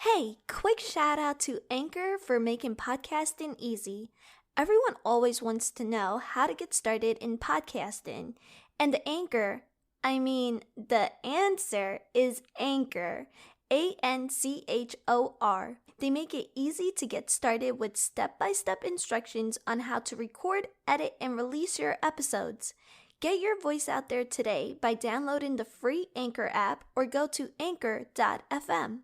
Hey, quick shout out to Anchor for making podcasting easy. Everyone always wants to know how to get started in podcasting. And the answer is Anchor. Anchor. They make it easy to get started with step-by-step instructions on how to record, edit, and release your episodes. Get your voice out there today by downloading the free Anchor app or go to anchor.fm.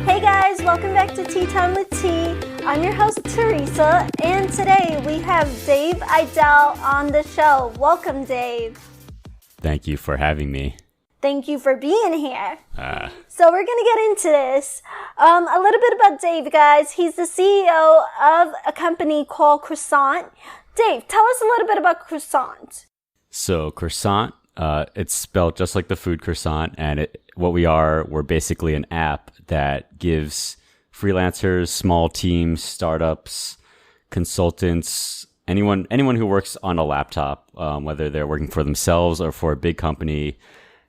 Hey guys, welcome back to Tea Time with Tea. I'm your host Teresa, and today we have Dave Idell on the show. Welcome, Dave. Thank you for having me. Thank you for being here. So we're going to get into this. A little bit about Dave, guys. He's the CEO of a company called Croissant. Dave, tell us a little bit about Croissant. So Croissant, it's spelled just like the food croissant, and we're basically an app that gives freelancers, small teams, startups, consultants, anyone who works on a laptop, whether they're working for themselves or for a big company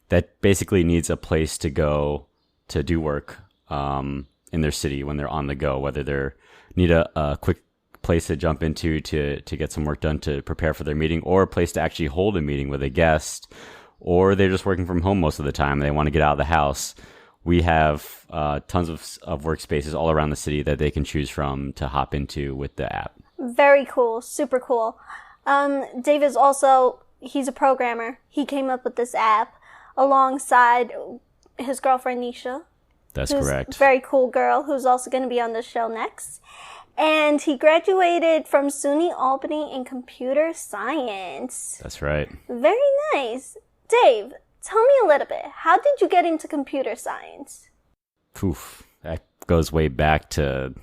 that basically needs a place to go to do work in their city when they're on the go, whether they need a quick place to jump into to get some work done to prepare for their meeting, or a place to actually hold a meeting with a guest, or they're just working from home most of the time and they want to get out of the house. We have tons of workspaces all around the city that they can choose from to hop into with the app. Very cool. Super cool. Dave is he's a programmer. He came up with this app alongside his girlfriend, Nisha. That's correct. Very cool girl who's also going to be on the show next. And he graduated from SUNY Albany in computer science. That's right. Very nice. Dave, tell me a little bit. How did you get into computer science? That goes way back to,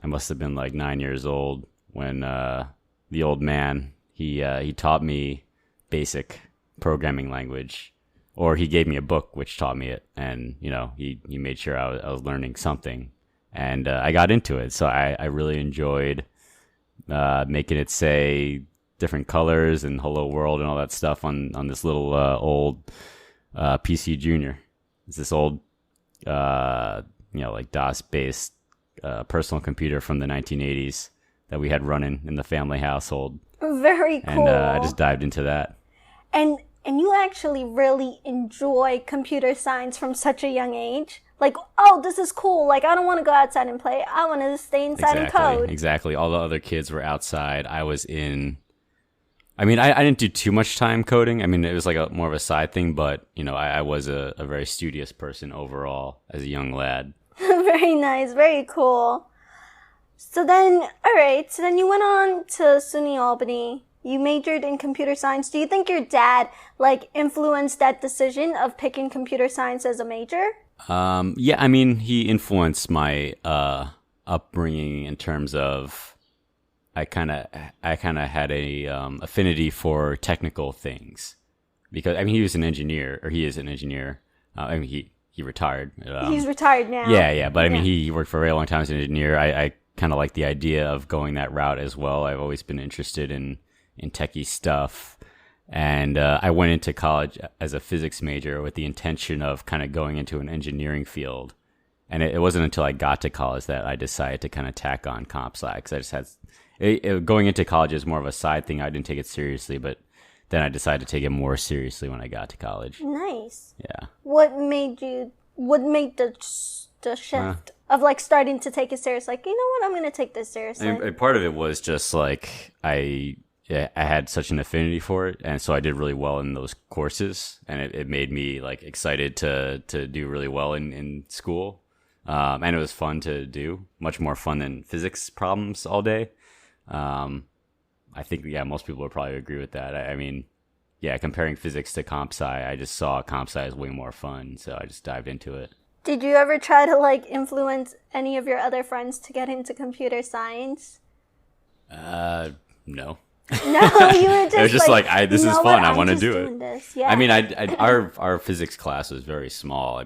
I must have been like 9 years old when the old man, he taught me basic programming language. Or he gave me a book which taught me it. And, he made sure I was learning something. And I got into it. So I really enjoyed making it say different colors and hello world and all that stuff on this little old PC Junior. It's this old, like DOS-based personal computer from the 1980s that we had running in the family household. Very cool. And I just dived into that. And you actually really enjoy computer science from such a young age? Like, oh, this is cool. Like, I don't want to go outside and play. I want to stay inside and code. Exactly. All the other kids were outside. I was in... I didn't do too much time coding. It was like more of a side thing, but, I was a very studious person overall as a young lad. Very nice. Very cool. So then you went on to SUNY Albany. You majored in computer science. Do you think your dad, influenced that decision of picking computer science as a major? Yeah, he influenced my upbringing in terms of I kind of had a affinity for technical things because he was an engineer, or he is an engineer. He retired. He's retired now. Yeah, but he worked for a very long time as an engineer. I kind of like the idea of going that route as well. I've always been interested in techie stuff. And I went into college as a physics major with the intention of kind of going into an engineering field. And it wasn't until I got to college that I decided to kind of tack on comp sci, because I just had going into college is more of a side thing. I didn't take it seriously, but then I decided to take it more seriously when I got to college. Nice. Yeah. What made the shift of starting to take it serious? Like, you know what, I'm going to take this seriously. Part of it was just I had such an affinity for it, and so I did really well in those courses, and it made me excited to do really well in school, and it was fun to do, much more fun than physics problems all day. I think most people would probably agree with that. Comparing physics to comp sci, I just saw comp sci as way more fun, so I just dived into it. Did you ever try to influence any of your other friends to get into computer science? No. No, you were just it was just this is fun. I want to do it. This. Yeah. Our physics class was very small.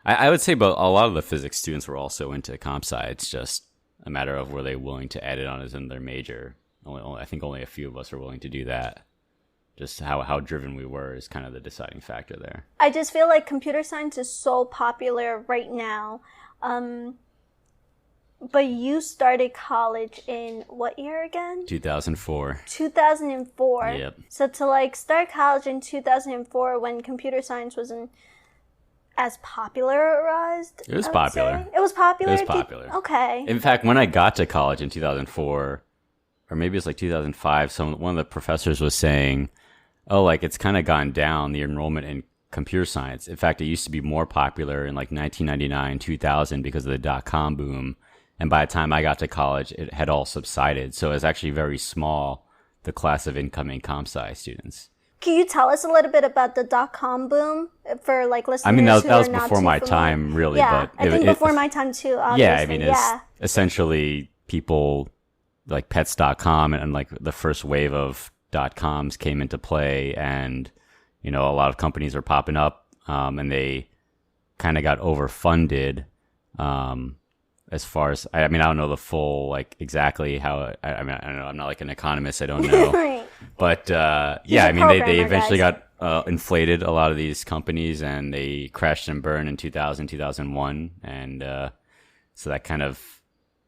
I would say, but a lot of the physics students were also into comp sci. It's just a matter of were they willing to add it on as in their major. I think only a few of us are willing to do that. just how driven we were is kind of the deciding factor there. I just feel like computer science is so popular right now. But you started college in what year again? 2004. 2004. Yep. So to like start college in 2004 when computer science wasn't as popularized. It was popular. It was popular? It was popular. Okay. In fact, when I got to college in 2004, or maybe it's like 2005, one of the professors was saying, oh, like it's kind of gone down, the enrollment in computer science. In fact, it used to be more popular in like 1999, 2000 because of the dot-com boom. And by the time I got to college, it had all subsided. So it was actually very small, the class of incoming comp sci students. Can you tell us a little bit about the dot-com boom for like listeners? I mean, that was who are not before too my familiar? time, really. Yeah, But I think before my time too, obviously. Yeah, I mean, it's essentially people like pets.com and like the first wave of .coms came into play, and, you know, a lot of companies are popping up, and they kind of got overfunded, as far as, I mean, I don't know the full, like, exactly how, I mean, I don't know, I'm not like an economist, I don't know. Right. But, yeah, I mean, they eventually got inflated, a lot of these companies, and they crashed and burned in 2000, 2001. And so that kind of,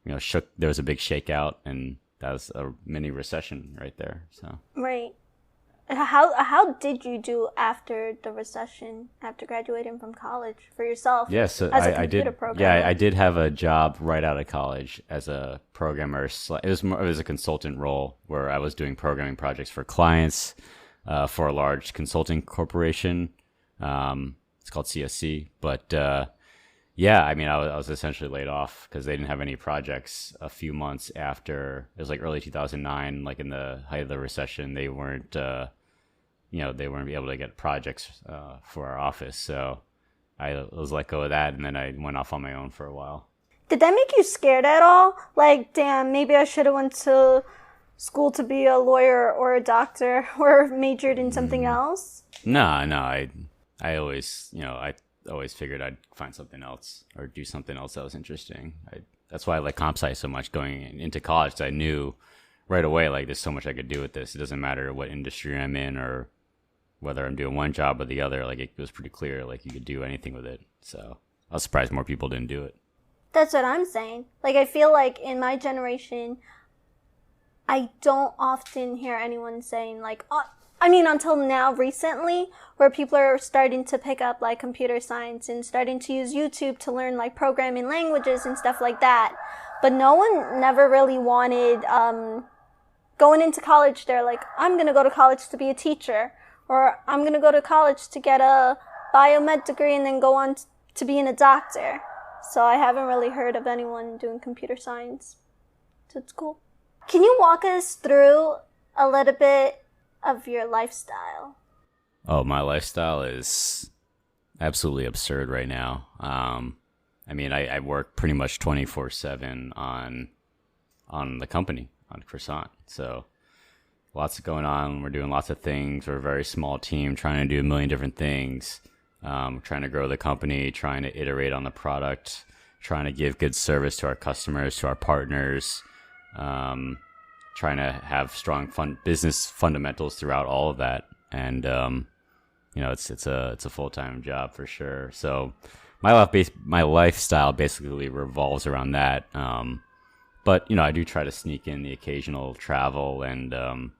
you know, there was a big shakeout, and that was a mini recession right there. So right. How did you do after the recession, after graduating from college for yourself? Yeah, so as a I did. programmer? Yeah, I did have a job right out of college as a programmer. It was a consultant role where I was doing programming projects for clients, for a large consulting corporation. It's called CSC, but yeah, I mean, I was essentially laid off because they didn't have any projects a few months after. It was like early 2009, like in the height of the recession. They weren't, they weren't able to get projects for our office. So I was let go of that, and then I went off on my own for a while. Did that make you scared at all? Like, damn, maybe I should have went to school to be a lawyer or a doctor or majored in something else? No, I always, I always figured I'd find something else or do something else that was interesting. That's why I like comp sci so much going into college. I knew right away, like, there's so much I could do with this. It doesn't matter what industry I'm in or whether I'm doing one job or the other. Like, it was pretty clear, like, you could do anything with it. So I was surprised more people didn't do it. That's what I'm saying. Like, I feel like in my generation, I don't often hear anyone saying, like, until now recently, where people are starting to pick up, like, computer science and starting to use YouTube to learn, like, programming languages and stuff like that. But no one never really wanted, going into college, they're like, I'm going to go to college to be a teacher, or I'm going to go to college to get a biomed degree and then go on to being a doctor. So I haven't really heard of anyone doing computer science. So it's cool. Can you walk us through a little bit of your lifestyle? Oh, my lifestyle is absolutely absurd right now. I mean, I work pretty much 24/7 on the company, on Croissant. So lots going on. We're doing lots of things. We're a very small team trying to do a million different things. Trying to grow the company, trying to iterate on the product, trying to give good service to our customers, to our partners, trying to have strong business fundamentals throughout all of that. And, it's a full-time job for sure. So my lifestyle basically revolves around that. But, I do try to sneak in the occasional travel and,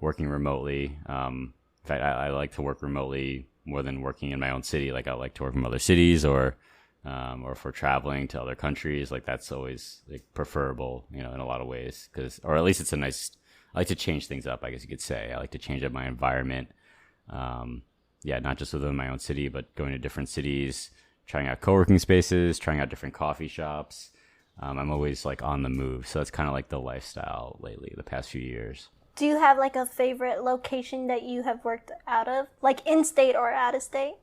working remotely. In fact, I like to work remotely more than working in my own city. Like, I like to work from other cities, or if we're traveling to other countries, like, that's always, like, preferable, in a lot of ways, or at least I like to change things up, I guess you could say. I like to change up my environment. Not just within my own city, but going to different cities, trying out co-working spaces, trying out different coffee shops. I'm always, like, on the move. So that's kind of like the lifestyle lately, the past few years. Do you have, like, a favorite location that you have worked out of? Like, in-state or out-of-state?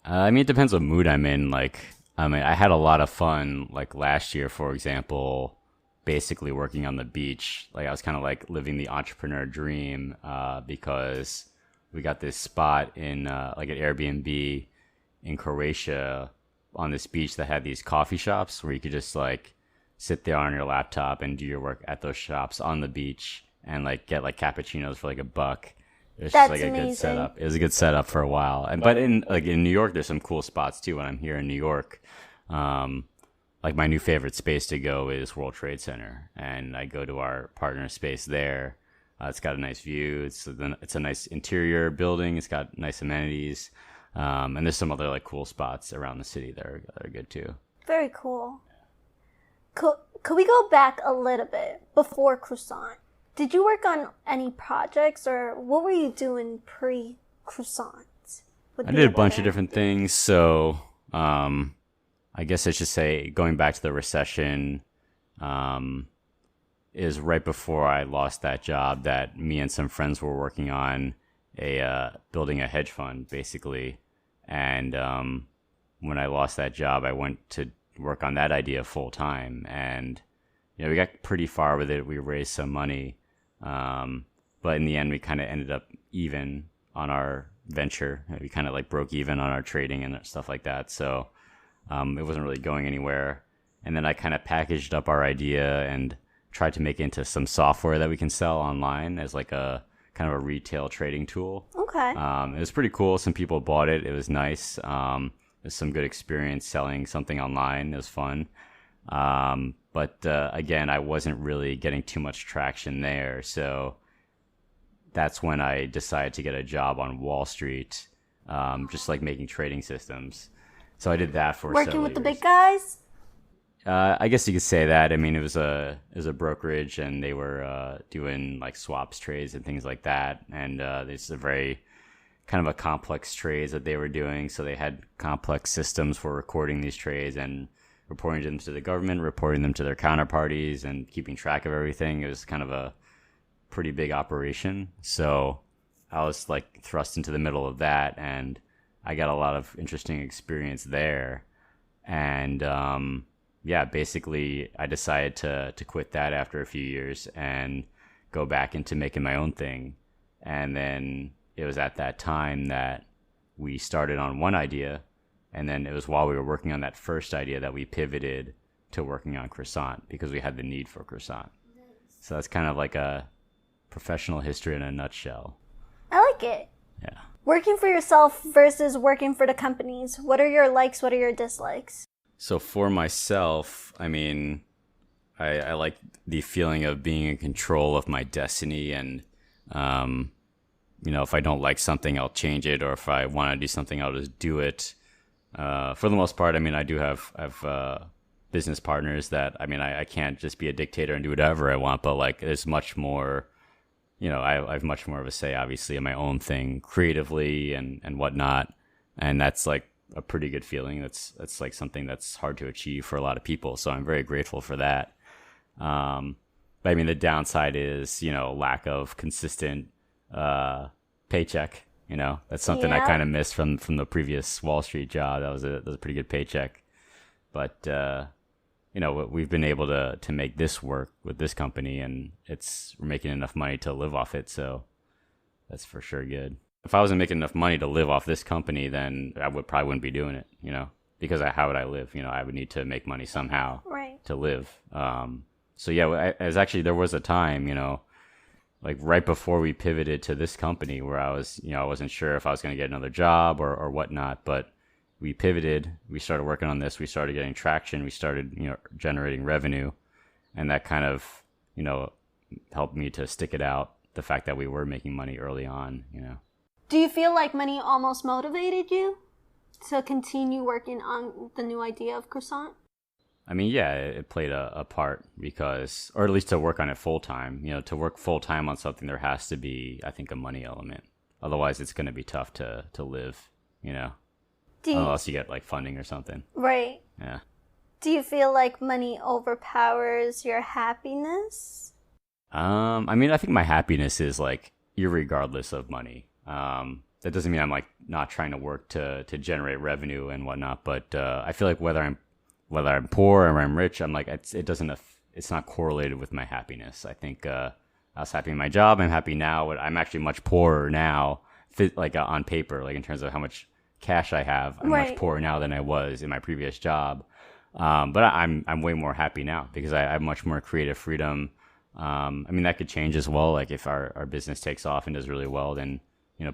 I mean, it depends what mood I'm in. Like, I had a lot of fun, like, last year, for example, basically working on the beach. Like, I was kind of, like, living the entrepreneur dream, because we got this spot in, like, an Airbnb in Croatia on this beach that had these coffee shops where you could just, like, sit there on your laptop and do your work at those shops on the beach and, like, get, like, cappuccinos for, like, $1. It's just That's like a amazing. good setup. It was a good setup for a while. And but in New York, there's some cool spots too. When I'm here in New York, like my new favorite space to go is World Trade Center, and I go to our partner space there. It's got a nice view. It's a nice interior building. It's got nice amenities, and there's some other like cool spots around the city that are good too. Very cool. Could we go back a little bit before Croissant? Did you work on any projects, or what were you doing pre-Croissant? I did a bunch of different things. So I guess I should say going back to the recession is right before I lost that job that me and some friends were working on building a hedge fund, basically. And when I lost that job, I went to work on that idea full time. And, we got pretty far with it. We raised some money. But in the end, we kind of ended up even on our venture. We kind of like broke even on our trading and stuff like that. So it wasn't really going anywhere. And then I kind of packaged up our idea and tried to make it into some software that we can sell online as like a kind of a retail trading tool. Okay. It was pretty cool. Some people bought it. It was nice. It was some good experience selling something online. It was fun. But again, I wasn't really getting too much traction there. So that's when I decided to get a job on Wall Street, just like making trading systems. So I did that for working several with the years. big guys. I guess you could say that. I mean, it was a brokerage, and they were doing like swaps trades and things like that. And it's a very kind of a complex trades that they were doing. So they had complex systems for recording these trades and reporting them to the government, reporting them to their counterparties, and keeping track of everything. It was kind of a pretty big operation. So I was like thrust into the middle of that, and I got a lot of interesting experience there. And basically I decided to quit that after a few years and go back into making my own thing. And then it was at that time that we started on one idea. And then it was while we were working on that first idea that we pivoted to working on Croissant because we had the need for Croissant. So that's kind of like a professional history in a nutshell. I like it. Yeah. Working for yourself versus working for the companies. What are your likes? What are your dislikes? So for myself, I mean, I like the feeling of being in control of my destiny. And, if I don't like something, I'll change it. Or if I want to do something, I'll just do it. For the most part, I mean, I do have business partners that, I mean, I can't just be a dictator and do whatever I want, but like there's much more, I have much more of a say, obviously, in my own thing creatively and whatnot. And that's like a pretty good feeling. That's like something that's hard to achieve for a lot of people. So I'm very grateful for that. But I mean, the downside is, lack of consistent paycheck. That's something I kind of missed from the previous Wall Street job. That was a pretty good paycheck. But, we've been able to make this work with this company, and we're making enough money to live off it. So that's for sure good. If I wasn't making enough money to live off this company, then I probably wouldn't be doing it, because how would I live? I would need to make money somehow to live. So yeah, there was a time, like right before we pivoted to this company where I was, I wasn't sure if I was going to get another job or whatnot, but we pivoted, we started working on this, we started getting traction, we started, generating revenue, and that kind of, helped me to stick it out, the fact that we were making money early on, Do you feel like money almost motivated you to continue working on the new idea of Croissant? I mean, yeah, it played a part because, or at least to work on it full time, to work full time on something, there has to be, I think, a money element. Otherwise, it's going to be tough to live, unless you get like funding or something. Right. Yeah. Do you feel like money overpowers your happiness? I mean, I think my happiness is like irregardless of money. That doesn't mean I'm like not trying to work to generate revenue and whatnot, but I feel like whether I'm poor or I'm rich, I'm like it's not correlated with my happiness. I think I was happy in my job. I'm happy now. I'm actually much poorer now, on paper, like in terms of how much cash I have. I'm much poorer now than I was in my previous job. But I'm way more happy now because I have much more creative freedom. I mean, that could change as well. Like if our business takes off and does really well, then,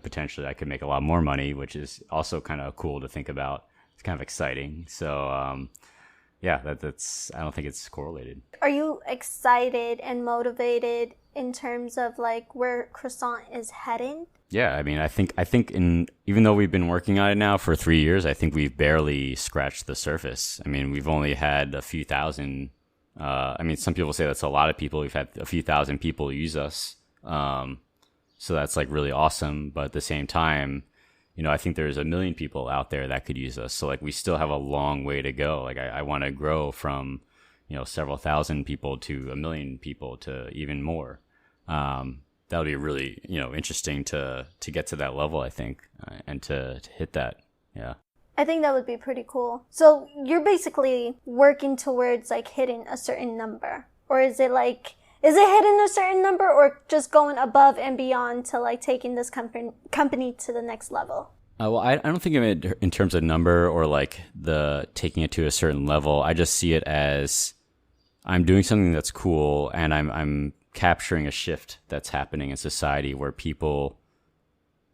potentially I could make a lot more money, which is also kind of cool to think about. It's kind of exciting. So, yeah, that's, I don't think it's correlated. Are you excited and motivated in terms of like where Croissant is heading? Yeah, I mean, I think even though we've been working on it now for 3 years, I think we've barely scratched the surface. I mean, we've only had a few thousand. I mean, some people say that's a lot of people. We've had a few thousand people use us. So that's like really awesome. But at the same time, I think there's 1 million people out there that could use us. So like we still have a long way to go. Like I want to grow from, several thousand people to 1 million people to even more. That'll be really, interesting to get to that level, I think, and to hit that. Yeah. I think that would be pretty cool. So you're basically working towards like hitting a certain number, or is it hitting a certain number, or just going above and beyond to like taking this company to the next level? Well, I don't think of it in terms of number or like the taking it to a certain level. I just see it as I'm doing something that's cool, and I'm capturing a shift that's happening in society where people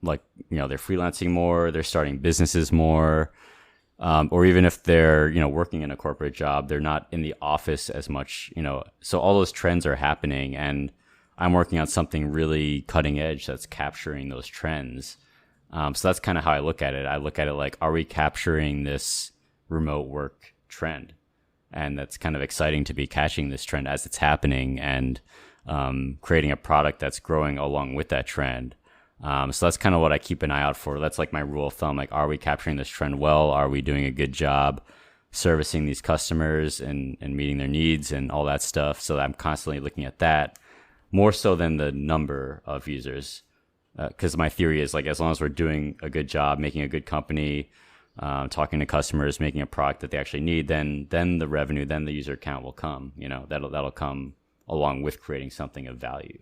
like, they're freelancing more, they're starting businesses more, or even if they're, working in a corporate job, they're not in the office as much, so all those trends are happening, and I'm working on something really cutting edge that's capturing those trends. So that's kind of how I look at it. I look at it like, are we capturing this remote work trend? And that's kind of exciting to be catching this trend as it's happening, and creating a product that's growing along with that trend. So that's kind of what I keep an eye out for. That's like my rule of thumb. Like, are we capturing this trend well? Are we doing a good job servicing these customers and meeting their needs and all that stuff? So I'm constantly looking at that more so than the number of users. Because my theory is like, as long as we're doing a good job, making a good company, talking to customers, making a product that they actually need, then the revenue, then the user count will come. That'll come along with creating something of value.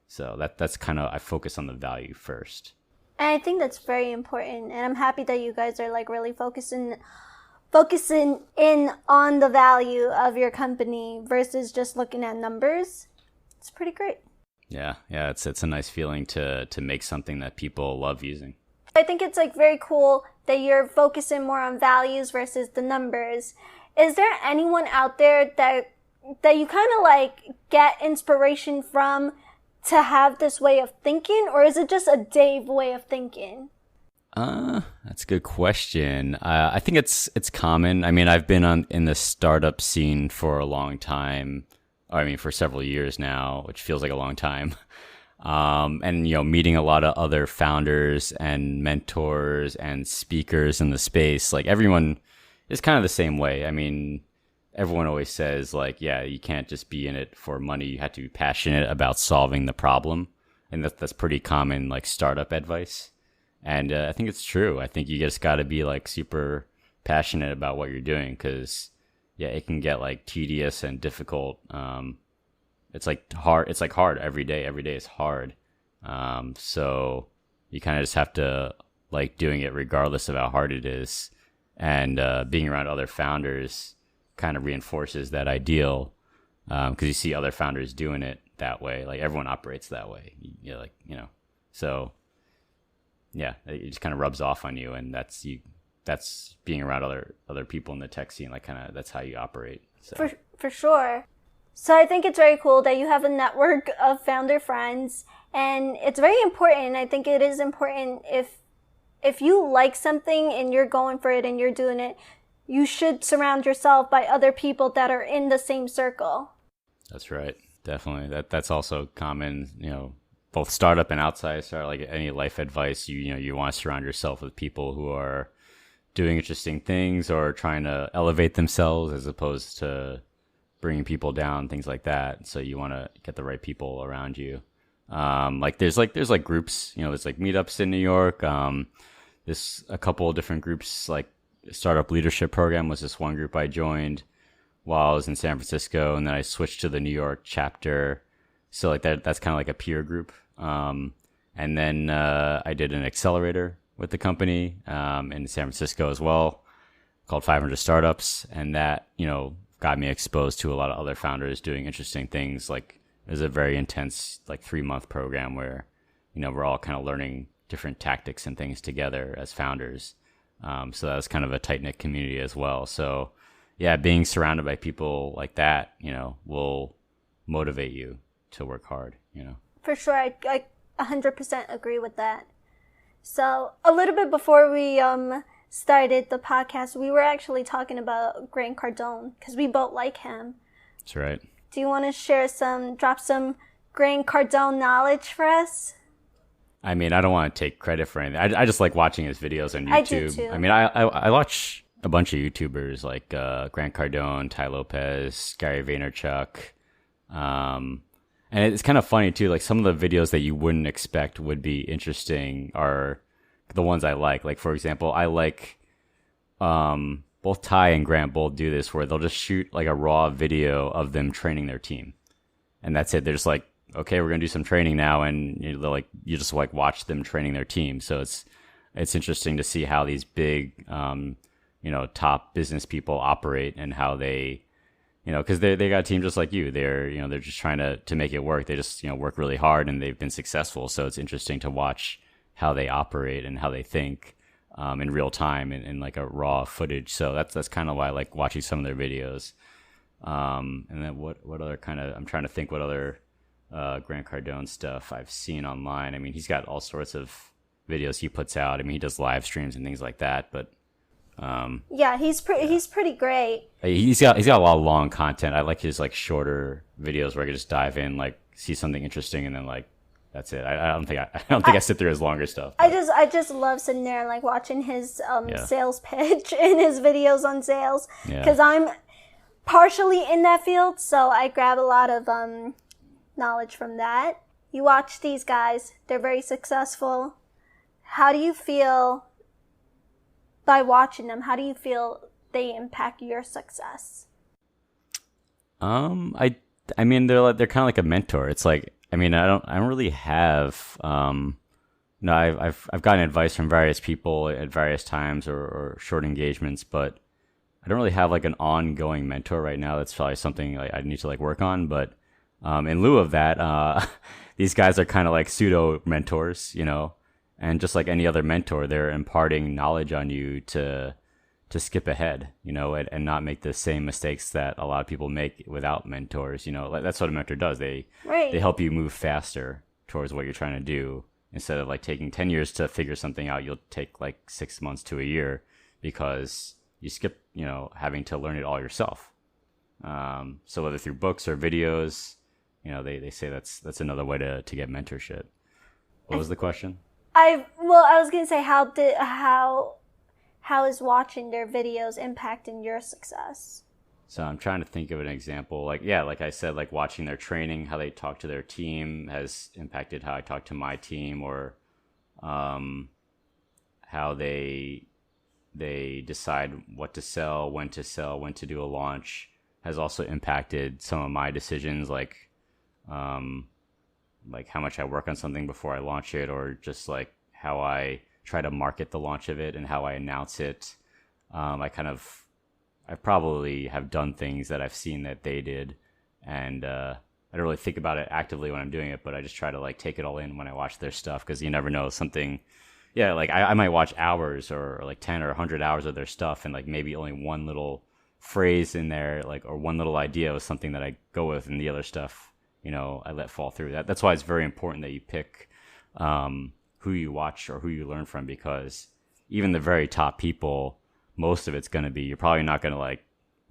So that's kind of, I focus on the value first. And I think that's very important. And I'm happy that you guys are like really focusing in on the value of your company versus just looking at numbers. It's pretty great. Yeah, it's a nice feeling to make something that people love using. I think it's like very cool that you're focusing more on values versus the numbers. Is there anyone out there that you kind of like get inspiration from to have this way of thinking, or is it just a Dave way of thinking? That's a good question. I think it's common. I mean, I've been in the startup scene for a long time. I mean, for several years now, which feels like a long time. And, meeting a lot of other founders and mentors and speakers in the space. Like, everyone is kind of the same way. I mean, everyone always says, like, yeah, you can't just be in it for money. You have to be passionate about solving the problem. And that's pretty common, like, startup advice. And I think it's true. I think you just got to be, like, super passionate about what you're doing, because, yeah, it can get, like, tedious and difficult. It's like hard. It's like hard every day. Every day is hard. So you kind of just have to like doing it regardless of how hard it is. And being around other founders kind of reinforces that ideal, because you see other founders doing it that way. Like, everyone operates that way. So yeah, it just kind of rubs off on you, and that's being around other people in the tech scene. Like, kind of that's how you operate. So. For sure. So I think it's very cool that you have a network of founder friends, and it's very important. I think it is important if you like something and you're going for it and you're doing it, you should surround yourself by other people that are in the same circle. That's right. Definitely. That's also common, both startup and outside startup. Like any life advice, you want to surround yourself with people who are doing interesting things or trying to elevate themselves as opposed to bringing people down, things like that. So you want to get the right people around you. There's groups, there's like meetups in New York. There's a couple of different groups, like Startup Leadership Program was this one group I joined while I was in San Francisco, and then I switched to the New York chapter. So like that's kind of like a peer group. And then I did an accelerator with the company in San Francisco as well, called 500 Startups, and that got me exposed to a lot of other founders doing interesting things, like was a very intense like 3-month program where, we're all kind of learning different tactics and things together as founders. So that was kind of a tight knit community as well. So yeah, being surrounded by people like that, will motivate you to work hard, For sure. I 100% agree with that. So a little bit before we started the podcast, we were actually talking about Grant Cardone because we both like him. That's right. Do you want to drop some Grant Cardone knowledge for us? I mean, I don't want to take credit for anything. I just like watching his videos on YouTube. I do too. I mean, I watch a bunch of YouTubers like Grant Cardone, Ty Lopez, Gary Vaynerchuk. And it's kind of funny too. Like some of the videos that you wouldn't expect would be interesting are the ones I like. Like for example, I like both Ty and Grant both do this where they'll just shoot like a raw video of them training their team, and that's it. They're just like, okay, we're gonna do some training now, and you just like watch them training their team. So it's interesting to see how these big top business people operate and how they, because they got a team just like you. They're just trying to make it work. They just work really hard and they've been successful. So it's interesting to watch how they operate and how they think in real time in like a raw footage. So that's kind of why I like watching some of their videos. And then what other kind of, I'm trying to think what other Grant Cardone stuff I've seen online. I mean, he's got all sorts of videos he puts out. I mean, he does live streams and things like that, but yeah, he's pretty great. He's got a lot of long content. I like his like shorter videos where I can just dive in, like see something interesting, and then like that's it. I don't think I sit through his longer stuff. But. I just love sitting there and like watching his sales pitch and his videos on sales because I'm partially in that field, so I grab a lot of knowledge from that. You watch these guys; they're very successful. How do you feel? By watching them, how do you feel they impact your success? I mean they're kind of like a mentor. It's like, I mean, I don't really have I've gotten advice from various people at various times or short engagements, but I don't really have like an ongoing mentor right now. That's probably something like I need to like work on. But in lieu of that, these guys are kind of like pseudo mentors, And just like any other mentor, they're imparting knowledge on you to skip ahead, and not make the same mistakes that a lot of people make without mentors. That's what a mentor does. They help you move faster towards what you're trying to do. Instead of like taking 10 years to figure something out, you'll take like 6 months to a year because you skip, having to learn it all yourself. So whether through books or videos, they say that's another way to get mentorship. What was the question? I was gonna say how is watching their videos impacting your success? So I'm trying to think of an example. Like I said, like watching their training, how they talk to their team has impacted how I talk to my team, or how they decide what to sell, when to do a launch has also impacted some of my decisions, like how much I work on something before I launch it, or just like how I try to market the launch of it and how I announce it. I probably have done things that I've seen that they did, and I don't really think about it actively when I'm doing it, but I just try to like take it all in when I watch their stuff, because you never know something. Yeah, like I might watch hours or like 10 or 100 hours of their stuff, and like maybe only one little phrase in there, like, or one little idea was something that I go with, and the other stuff, I let fall through. That's why it's very important that you pick who you watch or who you learn from, because even the very top people, most of it's going to be, you're probably not going to like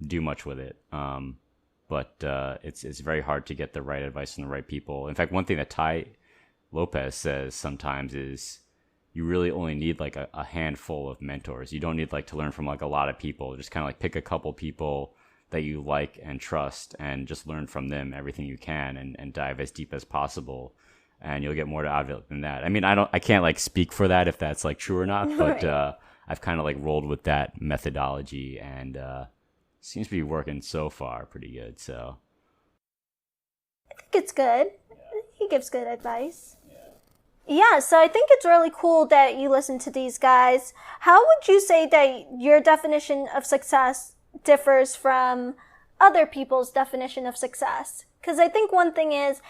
do much with it. But it's very hard to get the right advice from the right people. In fact, one thing that Ty Lopez says sometimes is you really only need like a handful of mentors. You don't need like to learn from like a lot of people. Just kind of like pick a couple people that you like and trust, and just learn from them everything you can, and dive as deep as possible, and you'll get more out of it than that. I mean, I can't like speak for that if that's like true or not, but right. I've kind of like rolled with that methodology, and seems to be working so far pretty good. So I think it's good. Yeah. He gives good advice. Yeah, so I think it's really cool that you listen to these guys. How would you say that your definition of success differs from other people's definition of success? Because I think one thing is,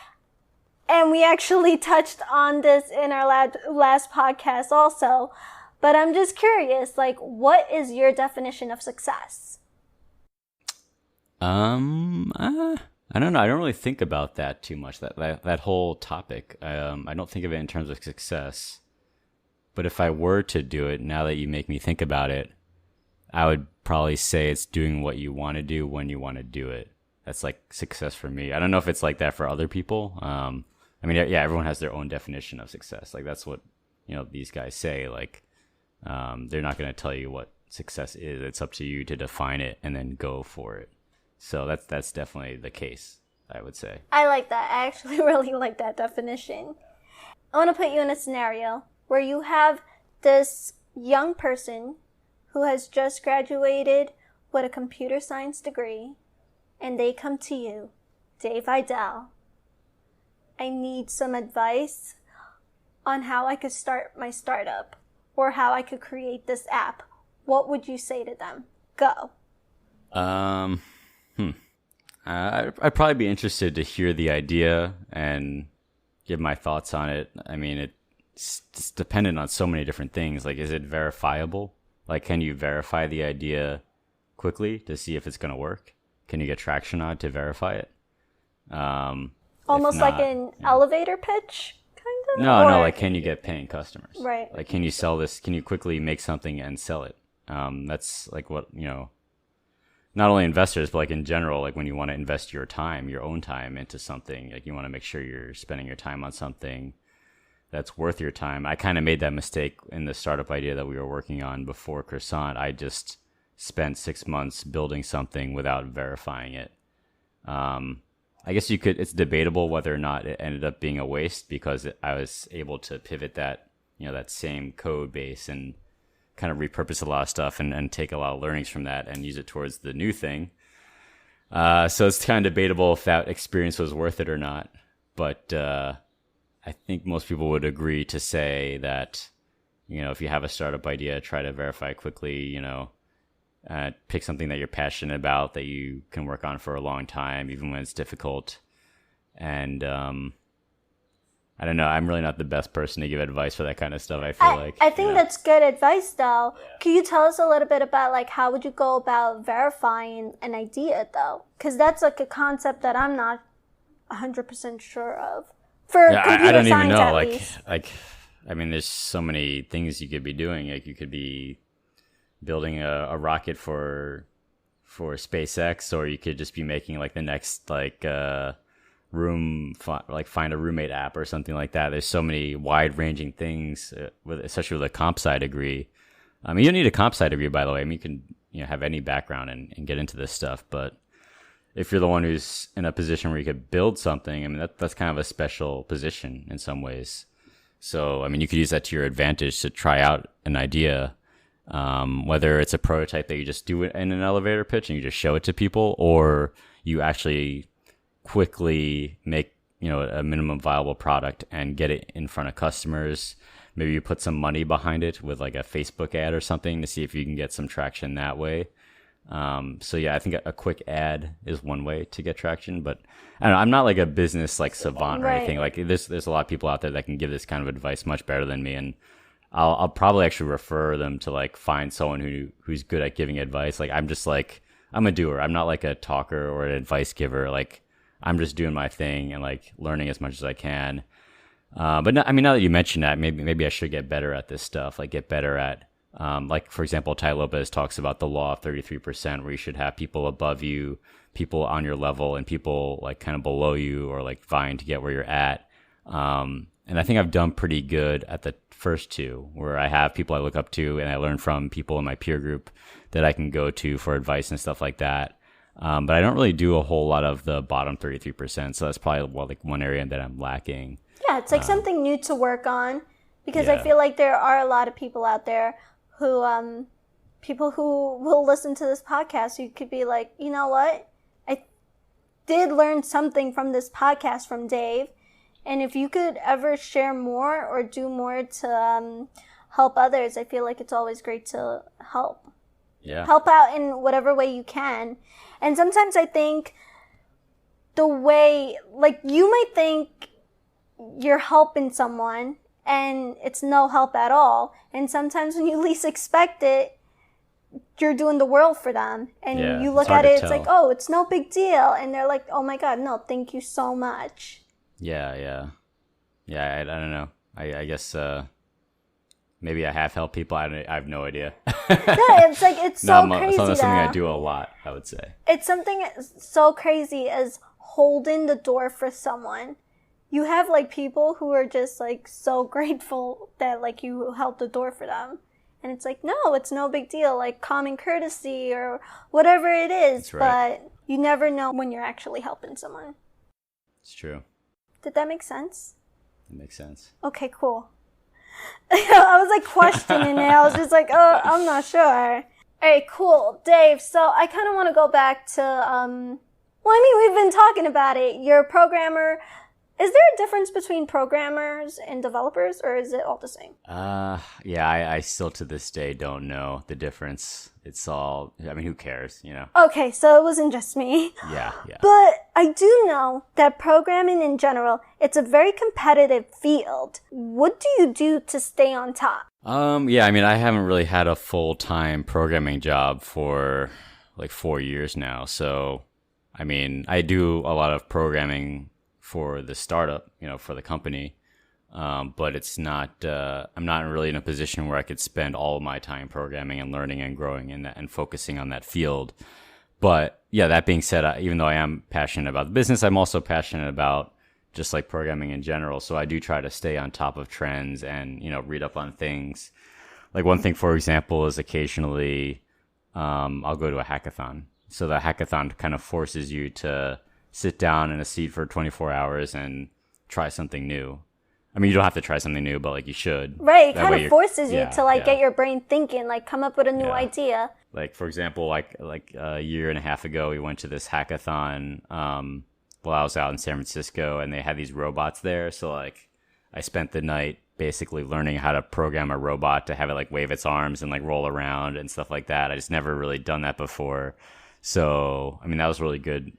and we actually touched on this in our last podcast also, but I'm just curious, like, what is your definition of success? I don't know. I don't really think about that too much. That whole topic. I don't think of it in terms of success. But if I were to do it, now that you make me think about it, I would probably say it's doing what you want to do when you want to do it. That's like success for me. I don't know if it's like that for other people. I mean, yeah, everyone has their own definition of success. Like that's what, these guys say. Like, they're not going to tell you what success is. It's up to you to define it and then go for it. So that's definitely the case, I would say. I like that. I actually really like that definition. I want to put you in a scenario where you have this young person who has just graduated with a computer science degree, and they come to you, Dave Idell. I need some advice on how I could start my startup or how I could create this app. What would you say to them? Go. I'd probably be interested to hear the idea and give my thoughts on it. I mean, it's dependent on so many different things. Like, is it verifiable? Like, can you verify the idea quickly to see if it's going to work? Can you get traction on it to verify it? Almost not, like an elevator pitch, kind of? No, like, can you get paying customers? Right. Like, can you sell this? Can you quickly make something and sell it? That's like what, not only investors, but like in general, like when you want to invest your time, your own time into something, like you want to make sure you're spending your time on something that's worth your time. I kind of made that mistake in the startup idea that we were working on before Croissant. I just spent 6 months building something without verifying it. I guess it's debatable whether or not it ended up being a waste because I was able to pivot that, that same code base and kind of repurpose a lot of stuff and take a lot of learnings from that and use it towards the new thing. So it's kind of debatable if that experience was worth it or not. But I think most people would agree to say that, if you have a startup idea, try to verify quickly, pick something that you're passionate about that you can work on for a long time, even when it's difficult. And I don't know. I'm really not the best person to give advice for that kind of stuff. I think that's good advice, though. Yeah. Can you tell us a little bit about, like, how would you go about verifying an idea, though? Because that's, like, a concept that I'm not 100% sure of. For computer I don't science, even know. At least. I mean, there's so many things you could be doing. Like, you could be building a rocket for SpaceX, or you could just be making, like, the next, like, find a roommate app or something like that. There's so many wide-ranging things, especially with a comp sci degree. I mean, you don't need a comp sci degree, by the way. I mean, you can have any background and get into this stuff. But if you're the one who's in a position where you could build something, I mean, that's kind of a special position in some ways. So, I mean, you could use that to your advantage to try out an idea, whether it's a prototype that you just do it in an elevator pitch and you just show it to people, or you actually quickly make a minimum viable product and get it in front of customers. Maybe you put some money behind it with like a Facebook ad or something to see if you can get some traction that way. So yeah, I think a quick ad is one way to get traction, but I don't know, I'm not like a business like savant or anything. Like there's a lot of people out there that can give this kind of advice much better than me, and I'll probably actually refer them to like find someone who's good at giving advice. Like I'm a doer. I'm not like a talker or an advice giver. Like I'm just doing my thing and like learning as much as I can. But no, I mean, now that you mention that, maybe I should get better at this stuff. Like get better at, like for example, Tai Lopez talks about the law of 33%, where you should have people above you, people on your level, and people like kind of below you or like vying to get where you're at. And I think I've done pretty good at the first two, where I have people I look up to and I learn from people in my peer group that I can go to for advice and stuff like that. But I don't really do a whole lot of the bottom 33%. So that's probably like one area that I'm lacking. Yeah, it's like something new to work on, because I feel like there are a lot of people out there who, people who will listen to this podcast who could be like, you know what? I did learn something from this podcast from Dave. And if you could ever share more or do more to help others, I feel like it's always great to help. Yeah. Help out in whatever way you can. And sometimes I think the way, like, you might think you're helping someone and it's no help at all. And sometimes when you least expect it, you're doing the world for them. And you look at it, it's like, oh, it's no big deal. And they're like, oh my God, no, thank you so much. Yeah, I don't know. I guess maybe I have helped people. I have no idea. Yeah, it's like, it's so crazy. It's not something I do a lot, I would say. It's something so crazy as holding the door for someone. You have like people who are just like so grateful that like you held the door for them. And it's like, no, it's no big deal. Like common courtesy or whatever it is. That's right. But you never know when you're actually helping someone. It's true. Did that make sense? It makes sense. Okay, cool. I was like questioning it. I was just like, oh, I'm not sure. All right, cool. Dave, so I kind of want to go back to, well, I mean, we've been talking about it. You're a programmer. Is there a difference between programmers and developers, or is it all the same? Yeah, I still to this day don't know the difference. It's all, I mean, who cares, you know? Okay, so it wasn't just me. Yeah. But I do know that programming in general, it's a very competitive field. What do you do to stay on top? Yeah, I mean, I haven't really had a full-time programming job for like 4 years now. So, I mean, I do a lot of programming for the startup, you know, for the company. But it's not, I'm not really in a position where I could spend all of my time programming and learning and growing and focusing on that field. But yeah, that being said, even though I am passionate about the business, I'm also passionate about just like programming in general. So I do try to stay on top of trends and, you know, read up on things. Like one thing, for example, is occasionally, I'll go to a hackathon. So the hackathon kind of forces you to sit down in a seat for 24 hours and try something new. I mean, you don't have to try something new, but like you should. Right, it kind of forces you to like get your brain thinking, like come up with a new idea. Like for example, like a year and a half ago, we went to this hackathon while I was out in San Francisco, and they had these robots there. So like I spent the night basically learning how to program a robot to have it like wave its arms and like roll around and stuff like that. I just never really done that before. So, I mean, that was a really good,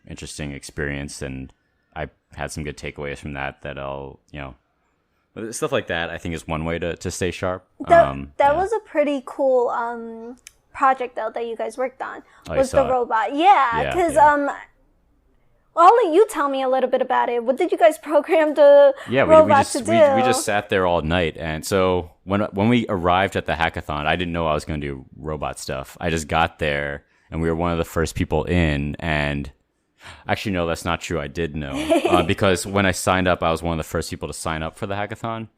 interesting experience, and I had some good takeaways from that I'll, you know, stuff like that I think is one way to stay sharp. That was a pretty cool project, though, that you guys worked on, was the robot. Yeah, because I'll let you tell me a little bit about it. What did you guys program the robot to do? We just sat there all night, and so when we arrived at the hackathon, I didn't know I was going to do robot stuff. I just got there. And we were one of the first people in, and actually, no, that's not true. I did know because when I signed up, I was one of the first people to sign up for the hackathon.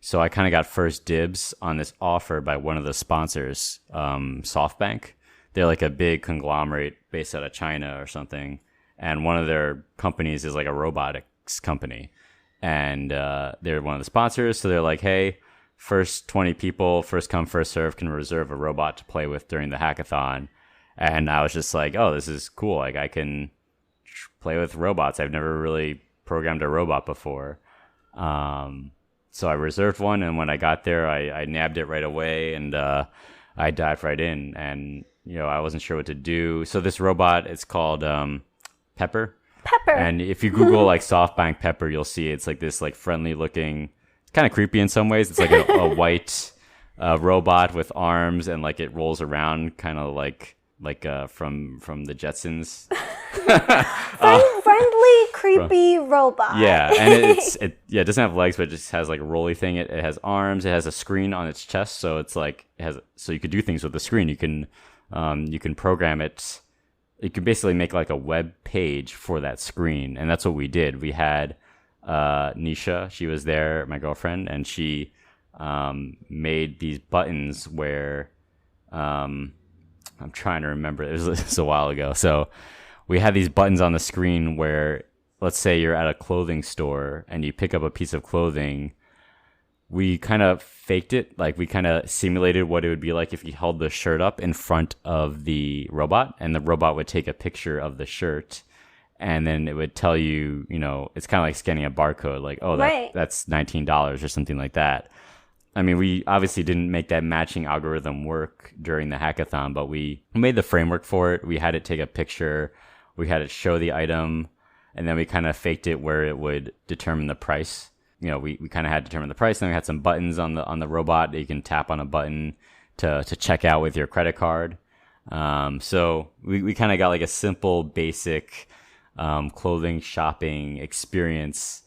So I kind of got first dibs on this offer by one of the sponsors, SoftBank. They're like a big conglomerate based out of China or something. And one of their companies is like a robotics company. And they're one of the sponsors. So they're like, hey, first 20 people, first come, first serve, can reserve a robot to play with during the hackathon. And I was just like, oh, this is cool. Like, I can play with robots. I've never really programmed a robot before. So I reserved one, and when I got there, I nabbed it right away, and I dived right in. And, you know, I wasn't sure what to do. So this robot, it's called Pepper. Pepper. And if you Google, like, SoftBank Pepper, you'll see it's, like, this, like, friendly-looking, it's kind of creepy in some ways. It's like a white robot with arms, and, like, it rolls around kind of like from the Jetsons. Friendly, creepy robot. Yeah, and it doesn't have legs, but it just has like a rolly thing. It has arms. It has a screen on its chest, so it's like so you could do things with the screen. You can program it. You can basically make like a web page for that screen, and that's what we did. We had Nisha. She was there, my girlfriend, and she made these buttons where I'm trying to remember. It was a while ago. So we had these buttons on the screen where, let's say you're at a clothing store and you pick up a piece of clothing. We kind of faked it. Like we kind of simulated what it would be like if you held the shirt up in front of the robot, and the robot would take a picture of the shirt. And then it would tell you, you know, it's kind of like scanning a barcode, like, oh, that's $19 or something like that. I mean, we obviously didn't make that matching algorithm work during the hackathon, but we made the framework for it. We had it take a picture. We had it show the item. And then we kind of faked it where it would determine the price. You know, we kind of had to determine the price. And then we had some buttons on the robot that you can tap on a button to check out with your credit card. So we kind of got like a simple, basic clothing shopping experience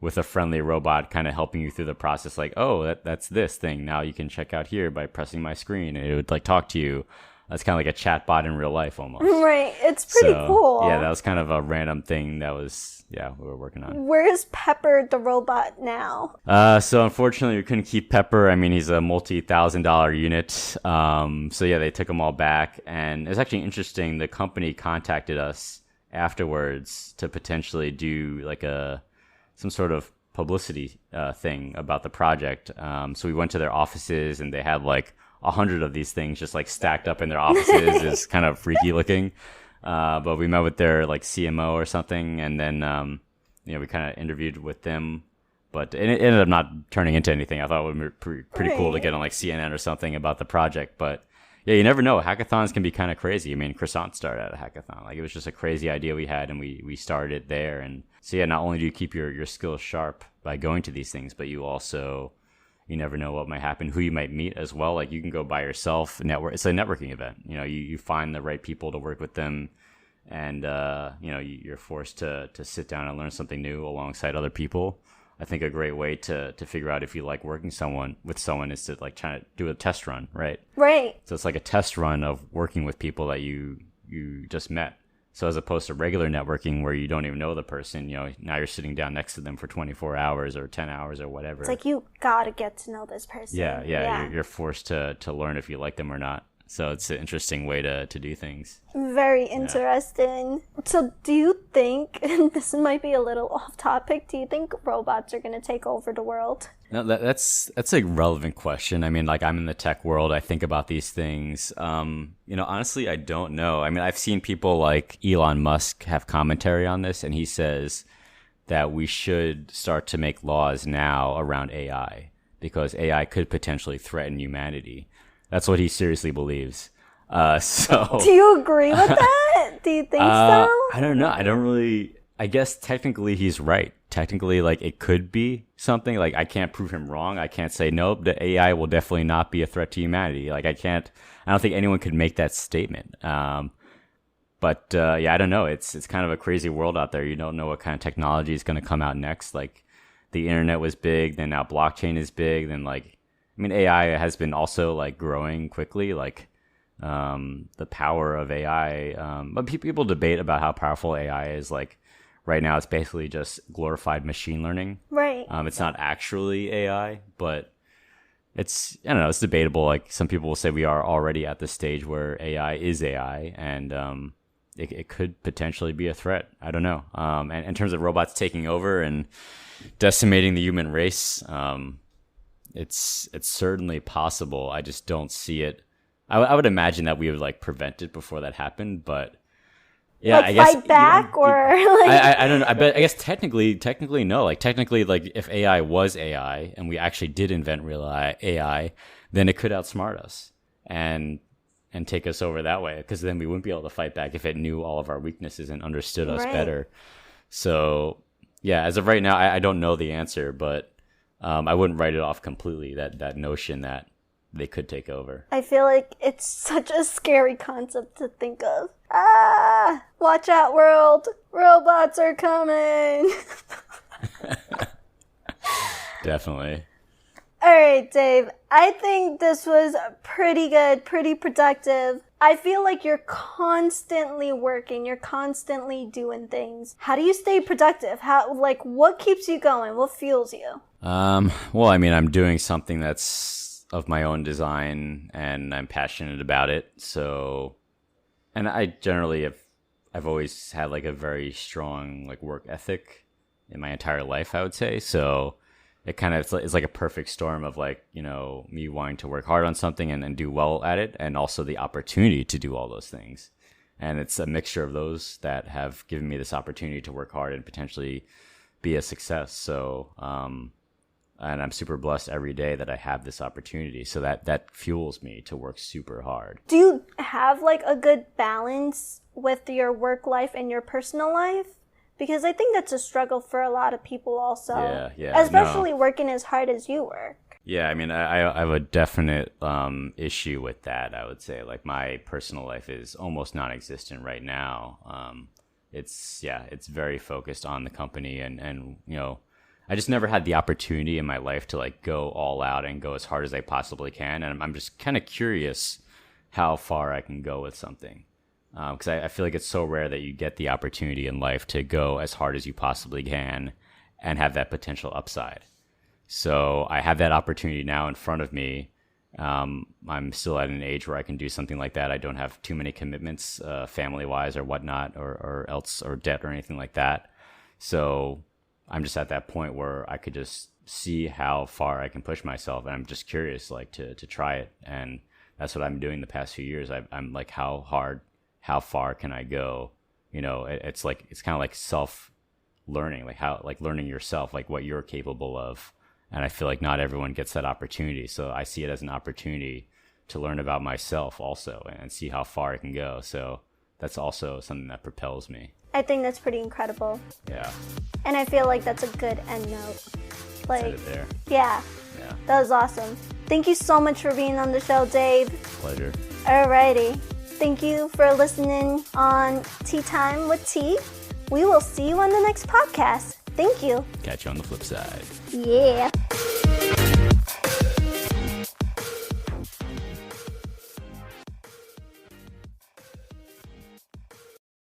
with a friendly robot kind of helping you through the process. Like, oh, that's this thing. Now you can check out here by pressing my screen, and it would like talk to you. That's kind of like a chat bot in real life almost. Right. It's pretty cool. Yeah, that was kind of a random thing that we were working on. Where's Pepper the robot now? So unfortunately we couldn't keep Pepper. I mean, he's a multi-$1,000 unit. So yeah, they took him all back. And it's actually interesting. The company contacted us afterwards to potentially do like some sort of publicity thing about the project. So we went to their offices and they had like 100 of these things just like stacked up in their offices. It's kind of freaky looking. But we met with their like CMO or something, and then we kind of interviewed with them. But it ended up not turning into anything. I thought it would be pretty cool to get on like CNN or something about the project. But yeah, you never know. Hackathons can be kind of crazy. I mean, Croissant started at a hackathon. Like, it was just a crazy idea we had, and we started it there. And so yeah, not only do you keep your skills sharp by going to these things, but you never know what might happen, who you might meet as well. Like, you can go by yourself, it's a networking event. You know, you find the right people to work with them, and you're forced to sit down and learn something new alongside other people. I think a great way to figure out if you like working with someone is to like try to do a test run, right? Right. So it's like a test run of working with people that you just met. So as opposed to regular networking where you don't even know the person, now you're sitting down next to them for 24 hours or 10 hours or whatever. It's like, you gotta get to know this person. Yeah. You're forced to learn if you like them or not. So it's an interesting way to do things. Very interesting. Yeah. So do you think, and this might be a little off topic, do you think robots are going to take over the world? No, that's a relevant question. I mean, like, I'm in the tech world. I think about these things. Honestly, I don't know. I mean, I've seen people like Elon Musk have commentary on this, and he says that we should start to make laws now around AI because AI could potentially threaten humanity. That's what he seriously believes. So do you agree with that? Do you think so? I don't know. I guess technically he's right. Technically, like, it could be something. Like, I can't prove him wrong. I can't say, nope, the AI will definitely not be a threat to humanity. Like, I don't think anyone could make that statement. But I don't know. It's kind of a crazy world out there. You don't know what kind of technology is going to come out next. Like, the internet was big, then now blockchain is big, then AI has been also like growing quickly, like the power of AI. But people debate about how powerful AI is. Like, right now, it's basically just glorified machine learning. Right. It's not actually AI, but it's debatable. Like, some people will say we are already at the stage where AI is AI, and it could potentially be a threat. I don't know. And in terms of robots taking over and decimating the human race, it's certainly possible. I just don't see it. I would imagine that we would like prevent it before that happened, but yeah, like, I guess fight back or like I don't know. I guess technically no. Like, technically, like, if AI was AI and we actually did invent real AI, then it could outsmart us and take us over that way, because then we wouldn't be able to fight back if it knew all of our weaknesses and understood us better. So yeah, as of right now, I don't know the answer, but I wouldn't write it off completely, that notion that they could take over. I feel like it's such a scary concept to think of. Watch out, world. Robots are coming. Definitely. All right, Dave. I think this was pretty good, pretty productive. I feel like you're constantly working. You're constantly doing things. How do you stay productive? What keeps you going? What fuels you? Well, I mean, I'm doing something that's of my own design and I'm passionate about it. So, and I generally I've always had like a very strong like work ethic in my entire life, I would say. So it kind of is like a perfect storm of like, me wanting to work hard on something and do well at it, and also the opportunity to do all those things. And it's a mixture of those that have given me this opportunity to work hard and potentially be a success. So, and I'm super blessed every day that I have this opportunity. So that fuels me to work super hard. Do you have like a good balance with your work life and your personal life? Because I think that's a struggle for a lot of people also. Yeah. Especially working as hard as you work. Yeah, I mean, I have a definite issue with that, I would say. Like, my personal life is almost non-existent right now. It's very focused on the company, and you know, I just never had the opportunity in my life to, like, go all out and go as hard as I possibly can. And I'm just kind of curious how far I can go with something. Because I feel like it's so rare that you get the opportunity in life to go as hard as you possibly can and have that potential upside. So I have that opportunity now in front of me. I'm still at an age where I can do something like that. I don't have too many commitments, family-wise or whatnot, or debt or anything like that. So I'm just at that point where I could just see how far I can push myself, and I'm just curious, like, to try it. And that's what I've been doing the past few years. I'm like, how far can I go? You know, it's kind of like self-learning, like learning yourself, like what you're capable of. And I feel like not everyone gets that opportunity. So I see it as an opportunity to learn about myself also and see how far I can go. So that's also something that propels me. I think that's pretty incredible. Yeah. And I feel like that's a good end note. Like, Said it there. Yeah. That was awesome. Thank you so much for being on the show, Dave. Pleasure. Alrighty. Thank you for listening on Tea Time with T. We will see you on the next podcast. Thank you. Catch you on the flip side. Yeah.